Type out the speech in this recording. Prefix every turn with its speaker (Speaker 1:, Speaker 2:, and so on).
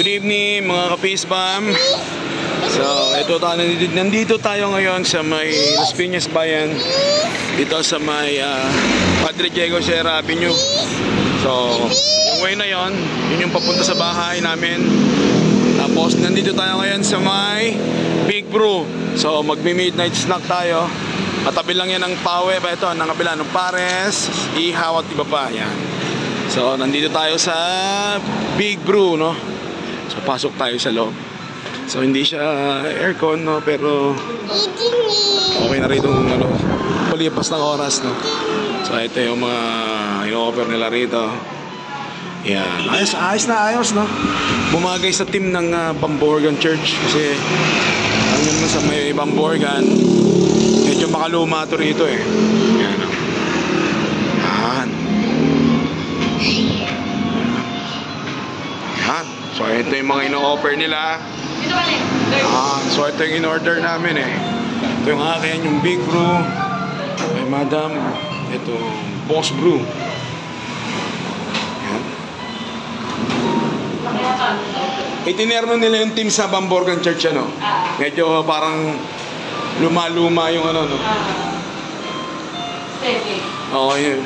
Speaker 1: Good evening mga ka-Facebam. So, nandito tayo ngayon sa may Las Piñas Bayan. Dito sa may Padre Diego Sierra Avenue. So, yung way na yon, yun yung papunta sa bahay namin. Tapos, nandito tayo ngayon sa may Big Brew. So, magmi-midnight snack tayo. Katabi lang yan ng Pawe. Ito, ng kabila ng Pares, Ihaw at iba pa. Yan. So, nandito tayo sa Big Brew, no? So, pasok tayo sa loob. So, hindi siya aircon, no? Pero okay na rito, ano, palipas ng oras, no? So, ito yung mga ino-offer nila rito. Yan. Ayos na ayos, no? Bumagay sa team ng Bamborgan Church. Kasi, ang yun naman sa may Bamborgan, medyo makaluma ito rito, eh. Yan, no? Yan. Yan. So, ito yung mga ino-offer nila. So, ito yung in-order namin, eh. Ito yung akin, yung Big Brew. Ay, madam. Ito, Boss Brew. Yan. Itinerno nila yung team sa Bamborgan Church, ano? Medyo parang luma-luma yung ano, no?
Speaker 2: Steady.
Speaker 1: Oo, yun.